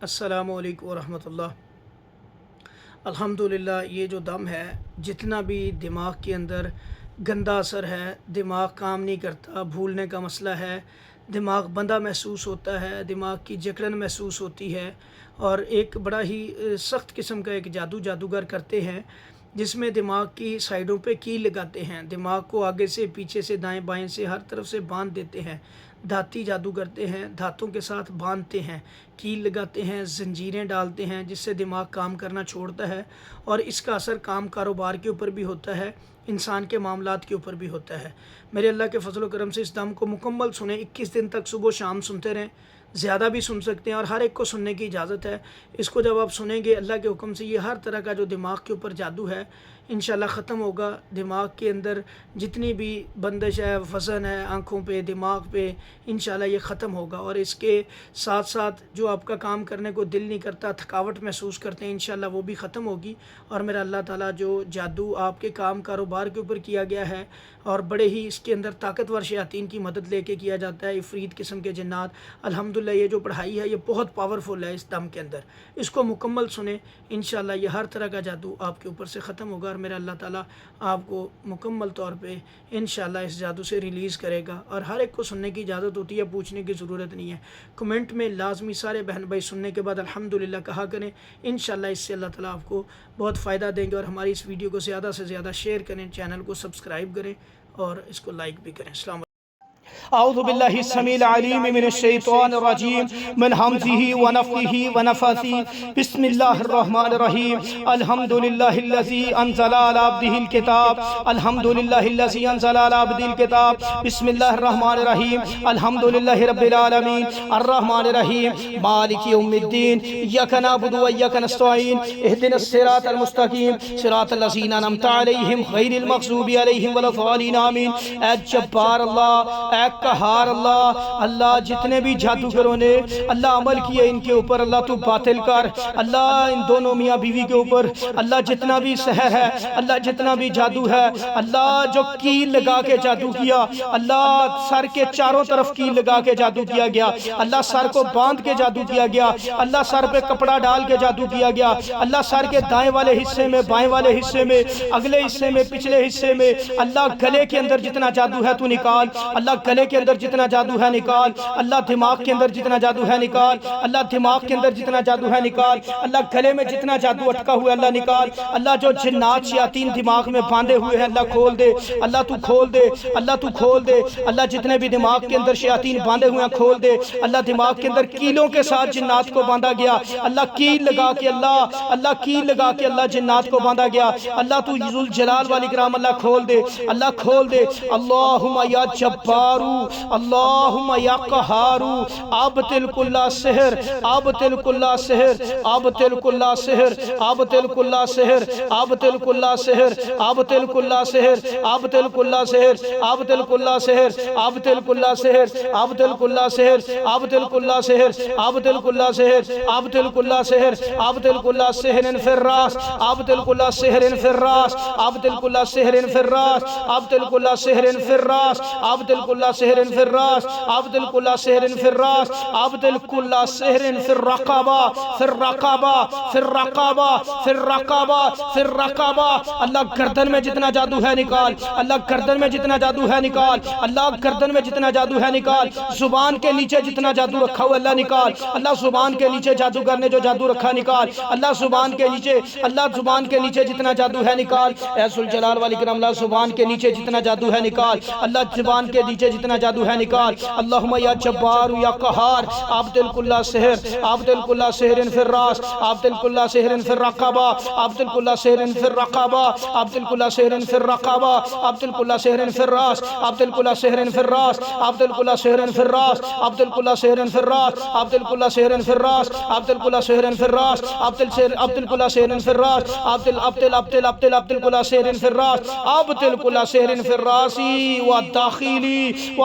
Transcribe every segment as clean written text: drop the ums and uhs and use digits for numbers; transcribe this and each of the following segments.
السلام علیکم ورحمۃ اللہ۔ الحمدللہ یہ جو دم ہے، جتنا بھی دماغ کے اندر گندا اثر ہے، دماغ کام نہیں کرتا، بھولنے کا مسئلہ ہے، دماغ بندہ محسوس ہوتا ہے، دماغ کی جکڑن محسوس ہوتی ہے، اور ایک بڑا ہی سخت قسم کا ایک جادوگر کرتے ہیں جس میں دماغ کی سائیڈوں پہ کیل لگاتے ہیں، دماغ کو آگے سے پیچھے سے دائیں بائیں سے ہر طرف سے باندھ دیتے ہیں، دھاتی جادو کرتے ہیں، دھاتوں کے ساتھ باندھتے ہیں، کیل لگاتے ہیں، زنجیریں ڈالتے ہیں جس سے دماغ کام کرنا چھوڑتا ہے، اور اس کا اثر کام کاروبار کے اوپر بھی ہوتا ہے، انسان کے معاملات کے اوپر بھی ہوتا ہے۔ میرے اللہ کے فضل و کرم سے اس دم کو مکمل سنیں، 21 دن تک صبح و شام سنتے رہیں، زیادہ بھی سن سکتے ہیں اور ہر ایک کو سننے کی اجازت ہے۔ اس کو جب آپ سنیں گے اللہ کے حکم سے، یہ ہر طرح کا جو دماغ کے اوپر جادو ہے انشاءاللہ ختم ہوگا۔ دماغ کے اندر جتنی بھی بندش ہے، وزن ہے آنکھوں پہ، دماغ پہ، انشاءاللہ یہ ختم ہوگا، اور اس کے ساتھ ساتھ جو آپ کا کام کرنے کو دل نہیں کرتا، تھکاوٹ محسوس کرتے ہیں، انشاءاللہ وہ بھی ختم ہوگی۔ اور میرا اللہ تعالیٰ جو جادو آپ کے کام کاروبار کے اوپر کیا گیا ہے، اور بڑے ہی اس کے اندر طاقتور شیاطین کی مدد لے کے کیا جاتا ہے، عفریت قسم کے جنات، الحمدللہ یہ جو پڑھائی ہے یہ بہت پاورفل ہے اس دم کے اندر۔ اس کو مکمل سنیں، انشاءاللہ یہ ہر طرح کا جادو آپ کے اوپر سے ختم ہوگا، اور میرا اللہ تعالیٰ آپ کو مکمل طور پہ انشاءاللہ اس جادو سے ریلیز کرے گا۔ اور ہر ایک کو سننے کی اجازت ہوتی ہے، پوچھنے کی ضرورت نہیں ہے۔ کمنٹ میں لازمی سارے بہن بھائی سننے کے بعد الحمدللہ کہا کریں، انشاءاللہ اس سے اللہ تعالیٰ آپ کو بہت فائدہ دیں گے۔ اور ہماری اس ویڈیو کو زیادہ سے زیادہ شیئر کریں، چینل کو سبسکرائب کریں اور اس کو لائک بھی کریں۔ السلام علیکم۔ اعوذ باللہ السمیع العلیم من الشیطان الرجیم من حمزہ ونفخہ ونفثہ بسم اللہ الرحمن الرحیم الحمدللہ الذی انزل علی عبدہ الکتاب الحمدللہ الذی انزل علی عبدہ الکتاب بسم اللہ الرحمن الرحیم الحمدللہ رب العالمین الرحمن الرحیم مالک یوم الدین ایاک نعبد و ایاک نستعین اہدنا الصراط المستقیم صراط الذین انعمت علیہم غیر المغضوب علیہم ولا الضالین آمین۔ اے جبار اللہ، اے قہار اللہ، اللہ جتنے بھی جادوگروں نے اللہ عمل کیے ان کے اوپر اللہ تو باطل کر، اللہ ان دونوں میاں بیوی کے اوپر اللہ جتنا بھی سحر ہے، اللہ جتنا بھی جادو ہے، اللہ جو کیل لگا کے جادو کیا، اللہ سر کے چاروں طرف کیل لگا کے جادو کیا گیا، اللہ سر کو باندھ کے جادو کیا گیا، اللہ سر پہ کپڑا ڈال کے جادو کیا گیا، اللہ سر کے دائیں والے حصے میں، بائیں والے حصے میں، اگلے حصے میں، پچھلے حصے میں، اللہ گلے کے اندر جتنا جادو ہے تو نکال، اللہ گلے کے اندر جتنا جادو ہے نکال، اللہ دماغ کے اندر جتنا جادو ہے نکال، اللہ دماغ کے اندر جتنا جادو ہے نکال، اللہ گلے میں جتنا جادو اٹکا ہوا ہے اللہ نکال، اللہ جو جنات شیاطین دماغ میں باندھے ہوئے ہیں اللہ کھول دے، اللہ تو کھول دے، اللہ تو کھول دے، اللہ جتنے بھی دماغ کے اندر شیاطین باندھے ہوئے ہیں کھول دے، اللہ دماغ کے اندر کیلوں کے ساتھ جنات کو باندھا گیا، اللہ کیل لگا کے اللہ کیل لگا کے اللہ جنات کو باندھا گیا، اللہ تو ذوالجلال والاکرام اللہ کھول دے، اللہ کھول دے، اللہم یا جبارو، اللہم یا قہارو، ابطل کل سحر، ابطل کل سحر، ابطل کل سحر، ابطل کل سحر، ابطل کل سحر، ابطل کل سحر، ابطل کل سحر، ابطل کل سحر، ابطل کل سحر، ابطل کل سحر، ابطل کل سحر، ابطل کل سحر، ابطل کل سحر، ابطل کل سحر فی الراس، ابطل کل سحر فی الراس، ابطل کل سحر فی الراس، ابطل کل سحر فی الراس، ابطل کل سحر فی الراس، ابطل کل سحر فی الراس، ابطل کل سحر فی الرقبہ، فی الرقبہ، فی الرقبہ، فی الرقبہ، فی الرقبہ، اللہ گردن میں جتنا جادو ہے نکال، اللہ گردن میں جتنا جادو ہے نکال، اللہ گردن میں جتنا جادو ہے نکال، زبان کے نیچے جتنا جادو رکھا ہوا اللہ نکال، اللہ زبان کے نیچے جادوگر نے جو جادو رکھا نکال، اللہ زبان کے نیچے، اللہ زبان کے نیچے جتنا جادو ہے نکال، اے ذوالجلال والاکرام اللہ زبان کے نیچے جتنا جادو ہے نکال، اللہ زبان کے نیچے جتنا جادو ہے نکال، اللہم یا جبار یا قہار، ابطل کل سحر، ابطل کل سحر فی الراس، ابطل کل سحر فی الرقبہ، ابطل کل سحر فی الرقبہ، ابطل کل سحر فی الرقبہ، ابطل کل سحر فی الراس، ابطل کل سحر فی الراس، ابطل کل سحر فی الراس، ابطل کل سحر فی الراس، ابطل کل سحر فی الراس، ابطل کل سحر فی الراس، ابطل کل سحر فی الراس، ابطل کل سحر فی الراس، ابطل کل سحر فی الراس و داخلی و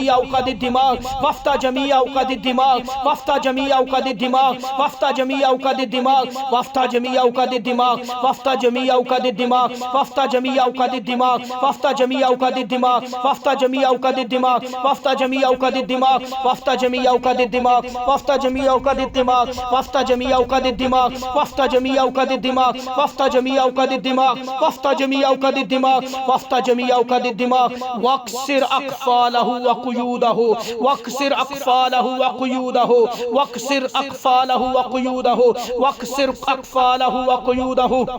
جميع عقد الدماغ وافتح جميع عقد الدماغ وافتح جميع عقد الدماغ وافتح جميع عقد الدماغ وافتح جميع عقد الدماغ وافتح جميع عقد الدماغ وافتح جميع عقد الدماغ وافتح جميع عقد الدماغ وافتح جميع عقد الدماغ وافتح جميع عقد الدماغ وافتح جميع عقد الدماغ وافتح جميع عقد الدماغ وافتح جميع عقد الدماغ وافتح جميع عقد الدماغ وافتح جميع عقد الدماغ وافتح جميع عقد الدماغ وافتح جميع عقد الدماغ واكسر اقفاله وقيوده واكسر اقفاله وقيوده واكسر اقفاله وقيوده واكسر اقفاله وقيوده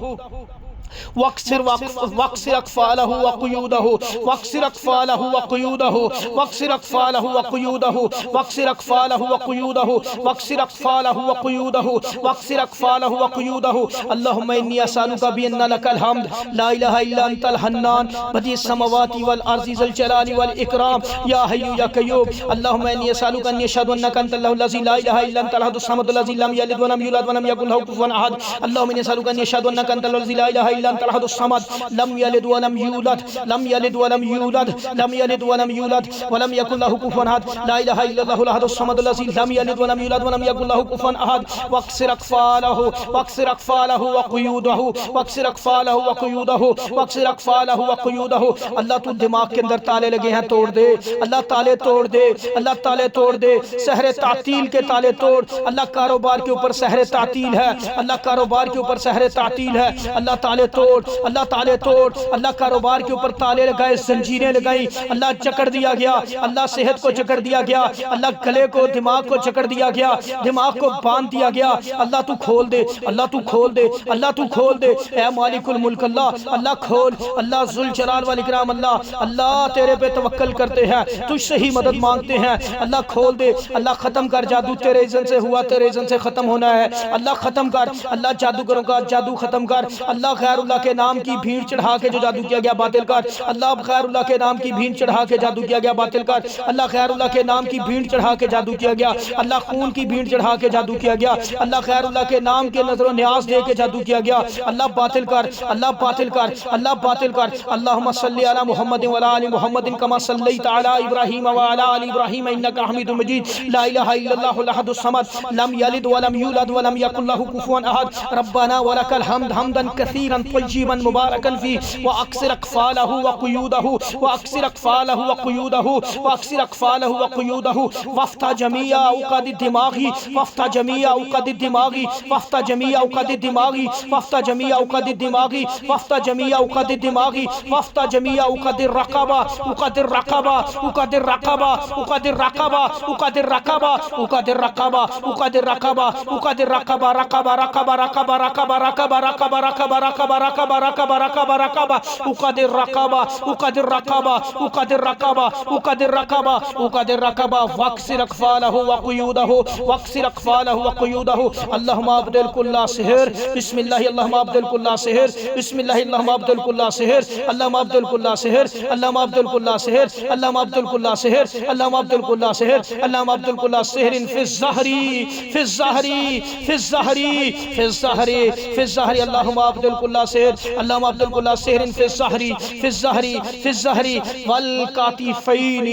واكسر اقفاله وقيوده واكسر اقفاله وقيوده واكسر اقفاله وقيوده واكسر اقفاله وقيوده واكسر اقفاله وقيوده واكسر اقفاله وقيوده اللهم اني اسالك بان لك الحمد لا اله الا انت الحنان بديع السماوات والارض ذو الجلال والاكرام يا حي يا قيوم اللهم اني اسالك ان اشهد انك انت الله الذي لا اله الا انت الاحد الصمد الذي لم يلد ولم يولد ولم يكن له كفوا احد اللهم اني اسالك ان اشهد انك انت الذي لا اله الا انت الاحد الصمد لم يلد ولم يولد لم يلد ولم يولد لم يلد ولم يولد ولم يكن له كفوا احد لا اله الا الله الاحد الصمد الذي لم يلد ولم يولد ولم يكن له كفوا احد واكسر اقفاله واكسر اقفاله وقيوده واكسر اقفاله وقيوده واكسر اقفاله وقيوده اللہ تو دماغ کے اندر تالے لگے ہیں توڑ دے اللہ تالے توڑ دے اللہ تالے توڑ دے سحر تعطیل کے تالے توڑ اللہ کاروبار کے اوپر سحر تعطیل ہے اللہ کاروبار کے اوپر سحر تعطیل ہے اللہ تالے توڑ اللہ تالے توڑ اللہ کاروبار کے اوپر تالے لگائے زنجیریں لگائیں اللہ جکڑ دیا گیا اللہ صحت کو جکڑ دیا گیا اللہ گلے کو دماغ کو جکڑ دیا گیا دماغ کو باندھ دیا گیا اللہ تو کھول دے اللہ تو کھول دے اللہ تو کھول دے اے مالک الملک اللہ اللہ کھول اللہ ذوالجلال والاکرام اللہ اللہ تیرے پہ توکل کرتے ہیں تجھ سے ہی مدد مانگتے ہیں اللہ کھول دے اللہ ختم کر جادو تیرے اذن سے ہوا تیرے اذن سے ختم ہونا ہے اللہ ختم کر اللہ جادوگروں کا جادو ختم کر اللہ غیر اللہ کے نام کی بھیڑ چڑھا کے جو جادو کیا گیا باطل کر اللہ غیر اللہ کے نام کی بھیڑ چڑھا کے جادو کیا گیا باطل کر اللہ غیر اللہ کے نام کی بھیڑ چڑھا کے جادو کیا گیا اللہ خون کی بھیڑ چڑھا کے جادو کیا گیا اللہ غیر اللہ کے نام کے نظر و نیاز دے کے جادو کیا گیا اللہ باطل کر اللہ باطل کر اللہ باطل کر اللہم صلی علی محمد و علی محمد کما صلیت علی ابراہیم و علی آل ابراہیم انک حمید مجید لا الہ الا اللہ الاحد الصمد لم یلد ولم یولد ولم یکن له کفوا احد ربنا ولک الحمد حمدا کثیرا طیبا مبارکا فیہ واکسر اقفالہ وقیودہ واکسر اقفالہ وقیودہ واکسر اقفالہ وقیودہ وافتح جمیع عقد الدماغ وافتح جمیع عقد الدماغ وافتح جمیع عقد الدماغ وافتح جمیع عقد الدماغ وافتح جمیع عقد الدماغ وافتح جمیع عقد الرقبہ عقد الرقبہ عقد الرقبہ عقد الرقبہ عقد الرقبہ عقد الرقبہ عقد الرقبہ عقد الرقبہ رقبہ رقبہ رقبہ رقبہ رقبہ رقبہ رقبہ رقبہ رقبہ رقبہ رقبہ رقبہ عقد الرقبہ عقد الرقبہ عقد الرقبہ عقد الرقبہ عقد الرقبہ واکسر اقفالہ وقیودہ واکسر اقفالہ وقیودہ اللہم ابدل کل سحر بسم اللہ اللہم ابدل کل سحر بسم اللہ اللہم ابدل کل سحر اللہم ابدل کل سحر اللہم ابدل کل سحر اللہم ابدل کل سحر اللہم ابدل کل سحر اللہم ابدل کل سحر فی الزہری فی الزہری فی الزہری فی الزہری فی الزہری اللہم ابدل کل سحر اللہم ابدل کل سحر فی الزہری فی الزہری فی الزہری والکاتفین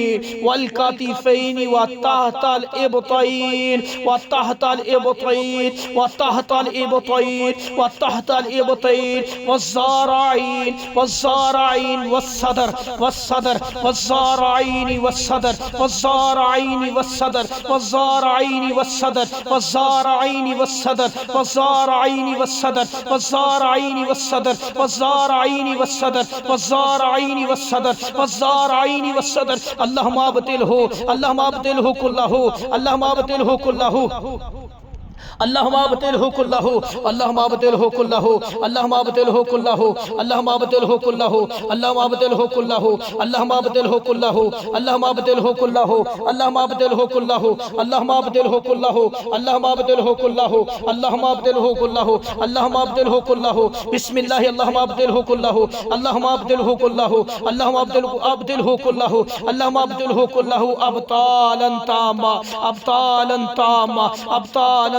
والکاتفین وتحت الابطین وتحت الابطین وتحت الابطین وتحت الابطین والزارعین والزارعین والصدر والصدر والزارعین والصدر والزارعین والصدر والزارعین والصدر والزارعین والصدر والزارعین والصدر والزارعین والصدر والزارعین والصدر والزارعین والصدر والزارعین والصدر اللہم ابدلہ اللہم ابدلہ کلہ اللہم ابدلہ کلہ اللہم ابدلہ کلہ اللہم ابدلہ کلہ اللہم ابدلہ کلہ اللہم ابدلہ کلہ اللہم ابدلہ کلہ اللہم ابدلہ کلہ اللہم ابدلہ کلہ اللہم ابدلہ کلہ اللہم ابدلہ کلہ اللہم ابدلہ کلہ اللہم ابدلہ کلہ اللہم ابدلہ کلہ بسم اللہ اللہم ابدلہ کلہ اللہم ابدلہ کلہ اللہم ابدلہ کلہ اللہم ابدلہ کلہ ابطالا تاما ابطالا تاما ابطالا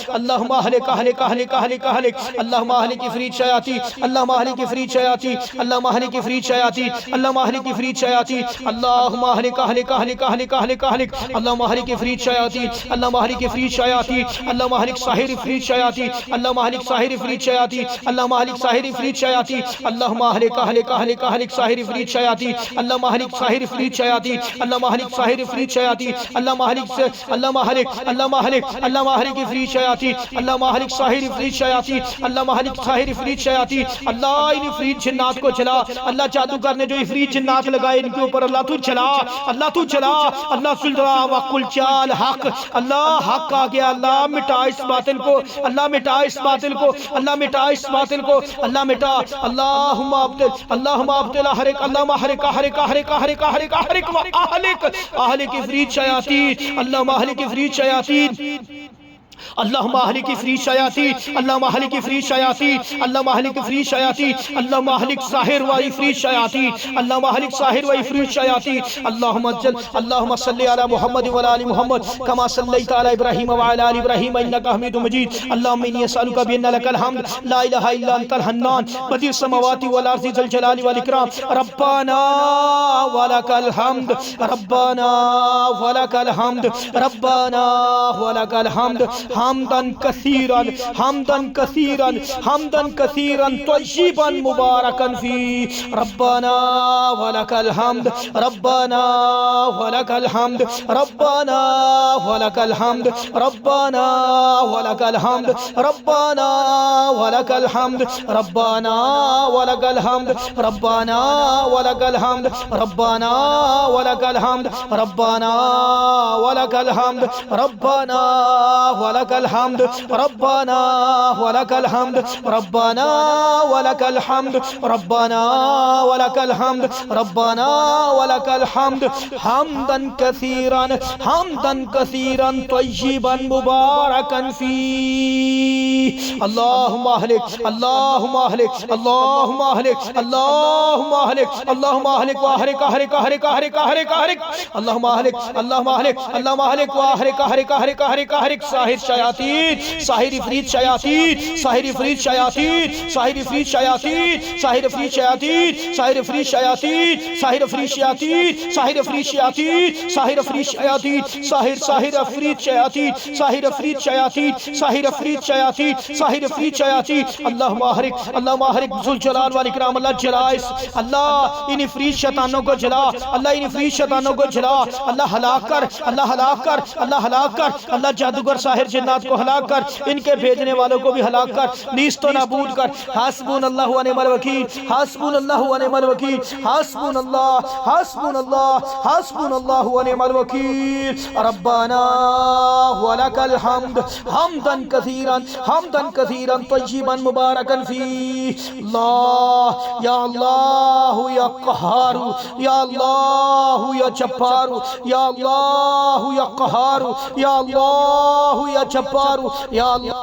اللهم اهلك اهلك اهلك اهلك اهلك اللهم اهلك افريت شياطين اللهم اهلك افريت شياطين اللهم اهلك افريت شياطين اللهم اهلك افريت شياطين اللهم اهلك اهلك اهلك اهلك اهلك اهلك اللهم اهلك افريت شياطين اللهم اهلك افريت شياطين اللهم اهلك ساحر افريت شياطين اللهم اهلك ساحر افريت شياطين اللهم اهلك ساحر افريت شياطين اللهم اهلك اهلك اهلك اهلك ساحر افريت شياطين اللهم اهلك ساحر افريت شياطين اللهم اهلك ساحر افريت شياطين اللهم اهلك اللهم اهلك اللهم اهلك اللهم اهلك افريت شياطين اللهم اهلك ساحر افريت شياطين اللهم اهلك ساحر افريت شياطين اللہ ان افریت جنات کو چلا اللہ جادوگر نے جو افریت جنات لگائے ان کے اوپر اللہ تو چلا اللہ سلطا وقل چال حق اللہ حق آ گیا اللہ مٹا اس باطل کو اللہ مٹا اس باطل کو اللہ مٹا اس باطل کو اللہ مٹا اللہم ابتل احرق اللہم احرق احرق احرق احرق احرق احرق احرق احرق افریت شیاطین اللہم احرق افریت شیاطین اللہم اہلک افریت شیاطین اللہم اہلک افریت شیاطین اللہم اہلک افریت شیاطین اللہم اہلک ساحر و افریت شیاطین اللہم اہلک ساحر و افریت شیاطین اللہم صلی علی محمد و علی محمد کما صلیت علی ابراہیم و علی آل ابراہیم انکا حمید مجید اللہم انی اسألک بان لک الحمد لا الہ الا انت الحنان بدیع السماوات والارض ذو الجلال والاکرام ربنا ولک الحمد ربنا ولک الحمد ربنا ولک الحمد حمدن کثیرا حمدن کثیرا حمدن کثیرا طیبا مبارکا فی ربنا ولک الحمد ربنا ولک الحمد ربنا ولک الحمد ربنا ولک الحمد ربنا ولک الحمد ربنا ولک الحمد ربنا ولک الحمد ربنا ولک الحمد ربنا ولک الحمد ربنا ولك الحمد ربنا ولك الحمد ربنا ولك الحمد ربنا ولك الحمد ربنا ولك الحمد حمدا كثيرا طيبا مباركا فيه اللهم اهلك اللهم اهلك اللهم اهلك اللهم اهلك اللهم اهلك واهلك اهلك اهلك اهلك اهلك اهلك اللهم اهلك اللهم اهلك اللهم اهلك واهلك اهلك اهلك اهلك اهلك ساحر شیاطین ساحر افریت شیاطین ساحر افریت شیاطین ساحر افریت شیاطین ساحر افریت شیاطین ساحر افریت شیاطین ساحر افریت شیاطین ساحر افریت شیاطین ساحر افریت شیاطین ساحر افریت شیاطین ساحر افریت شیاطین ساحر افریت شیاطین ساحر افریت شیاطین اللہم احرق ذو الجلال والاکرام اللہ جلائس اللہ ان افریت شیطانوں کو جلا اللہ ان افریت شیطانوں کو جلا اللہ ہلاک کر اللہ ہلاک کر اللہ ہلاک کر اللہ جادوگر ساحر جنات کو ہلاک کر ان کے بھیجنے والوں کو بھی ہلاک کر نیست و نابود کر حسبنا اللہ و نعم الوکیل حسبنا اللہ و نعم الوکیل حسبنا اللہ و نعم الوکیل ربنا ولک الحمد حمدا کثیرا طیبا مبارکا فی اللہ یا قہار یا اللہ یا جبار یا اللہ یا قہار یا اللہ یا جبار یا اللہ